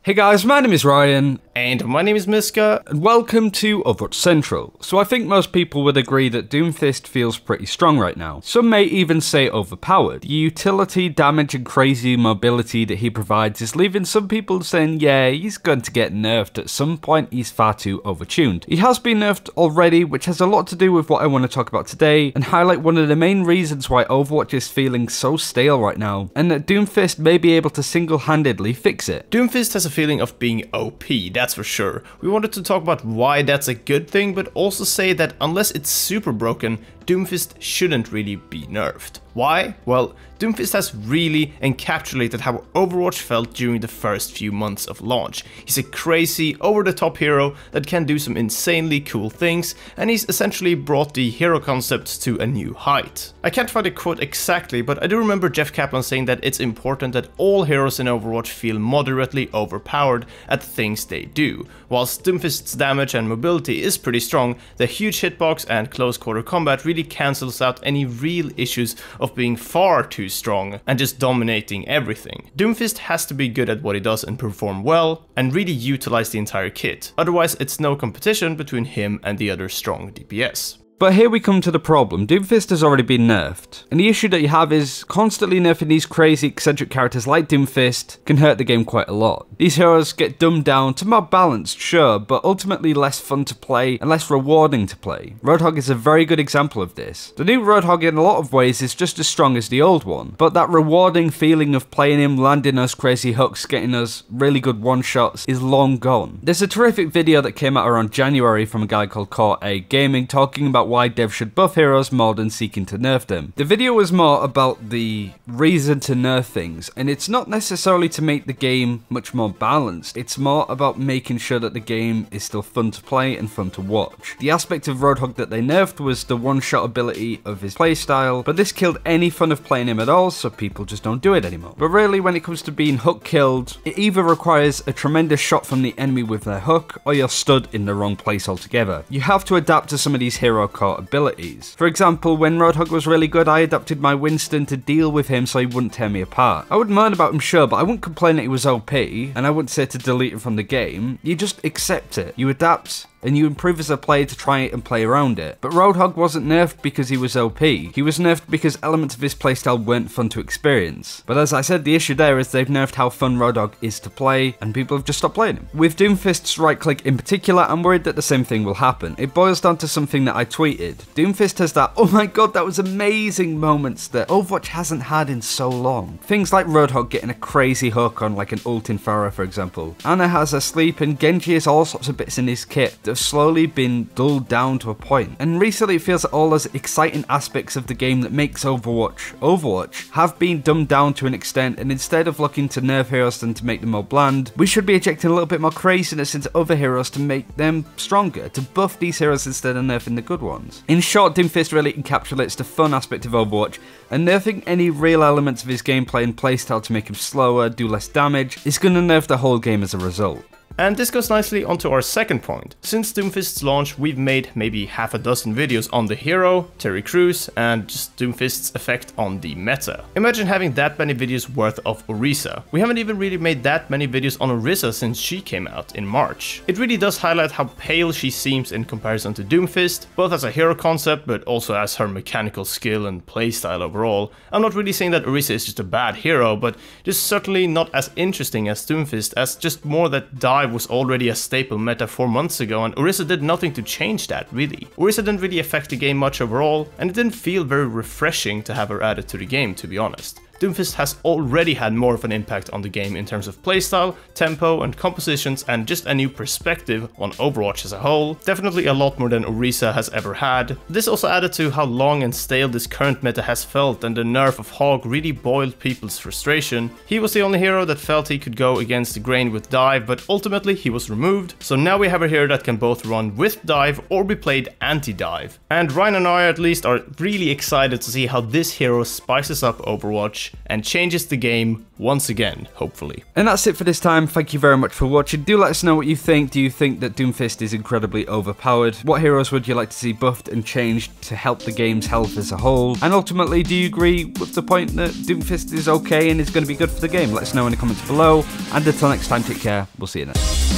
Hey guys, my name is Ryan. And my name is Miska. And welcome to Overwatch Central. So I think most people would agree that Doomfist feels pretty strong right now. Some may even say overpowered. The utility, damage and crazy mobility that he provides is leaving some people saying, yeah, he's going to get nerfed at some point, he's far too overtuned. He has been nerfed already, which has a lot to do with what I want to talk about today, and highlight one of the main reasons why Overwatch is feeling so stale right now, and that Doomfist may be able to single-handedly fix it. Doomfist has a feeling of being OP, that's for sure. We wanted to talk about why that's a good thing, but also say that unless it's super broken, Doomfist shouldn't really be nerfed. Why? Well, Doomfist has really encapsulated how Overwatch felt during the first few months of launch. He's a crazy, over-the-top hero that can do some insanely cool things, and he's essentially brought the hero concept to a new height. I can't find the quote exactly, but I do remember Jeff Kaplan saying that it's important that all heroes in Overwatch feel moderately overpowered at the things they do. Whilst Doomfist's damage and mobility is pretty strong, the huge hitbox and close quarter combat really cancels out any real issues of being far too strong and just dominating everything. Doomfist has to be good at what he does and perform well, and really utilize the entire kit. Otherwise, it's no competition between him and the other strong DPS. But here we come to the problem. Doomfist has already been nerfed, and the issue that you have is constantly nerfing these crazy eccentric characters like Doomfist can hurt the game quite a lot. These heroes get dumbed down to more balanced, sure, but ultimately less fun to play and less rewarding to play. Roadhog is a very good example of this. The new Roadhog in a lot of ways is just as strong as the old one, but that rewarding feeling of playing him, landing us crazy hooks, getting us really good one-shots is long gone. There's a terrific video that came out around January from a guy called Core A Gaming talking about why devs should buff heroes more than seeking to nerf them. The video was more about the reason to nerf things, and it's not necessarily to make the game much more balanced, it's more about making sure that the game is still fun to play and fun to watch. The aspect of Roadhog that they nerfed was the one-shot ability of his playstyle, but this killed any fun of playing him at all, so people just don't do it anymore. But really, when it comes to being hook killed, it either requires a tremendous shot from the enemy with their hook, or you're stood in the wrong place altogether. You have to adapt to some of these hero core abilities. For example, when Roadhog was really good, I adapted my Winston to deal with him so he wouldn't tear me apart. I would moan about him, sure, but I wouldn't complain that he was OP, and I wouldn't say to delete him from the game. You just accept it. You adapt, and you improve as a player to try and play around it. But Roadhog wasn't nerfed because he was OP. He was nerfed because elements of his playstyle weren't fun to experience. But as I said, the issue there is they've nerfed how fun Roadhog is to play, and people have just stopped playing him. With Doomfist's right click in particular, I'm worried that the same thing will happen. It boils down to something that I tweeted. Doomfist has that, oh my god, that was amazing moments that Overwatch hasn't had in so long. Things like Roadhog getting a crazy hook on like an ult in Pharah, for example. Ana has a sleep, and Genji has all sorts of bits in his kit that have slowly been dulled down to a point. And recently it feels that all those exciting aspects of the game that makes Overwatch have been dumbed down to an extent, and instead of looking to nerf heroes and to make them more bland, we should be injecting a little bit more craziness into other heroes to make them stronger, to buff these heroes instead of nerfing the good ones. In short, Doomfist really encapsulates the fun aspect of Overwatch, and nerfing any real elements of his gameplay and playstyle to make him slower, do less damage, is gonna nerf the whole game as a result. And this goes nicely onto our second point. Since Doomfist's launch, we've made maybe half a dozen videos on the hero, Terry Crews, and just Doomfist's effect on the meta. Imagine having that many videos worth of Orisa. We haven't even really made that many videos on Orisa since she came out in March. It really does highlight how pale she seems in comparison to Doomfist, both as a hero concept, but also as her mechanical skill and playstyle overall. I'm not really saying that Orisa is just a bad hero, but just certainly not as interesting as Doomfist, as just more that dive was already a staple meta 4 months ago, and Orisa did nothing to change that, really. Orisa didn't really affect the game much overall, and it didn't feel very refreshing to have her added to the game, to be honest. Doomfist has already had more of an impact on the game in terms of playstyle, tempo and compositions, and just a new perspective on Overwatch as a whole. Definitely a lot more than Orisa has ever had. This also added to how long and stale this current meta has felt, and the nerf of Hog really boiled people's frustration. He was the only hero that felt he could go against the grain with dive, but ultimately he was removed, so now we have a hero that can both run with dive or be played anti-dive. And Ryan and I at least are really excited to see how this hero spices up Overwatch. and changes the game once again, hopefully. And that's it for this time. Thank you very much for watching. Do let us know what you think. Do you think that Doomfist is incredibly overpowered? What heroes would you like to see buffed and changed to help the game's health as a whole? And ultimately, do you agree with the point that Doomfist is okay and is going to be good for the game? Let us know in the comments below. And until next time, take care. We'll see you next time.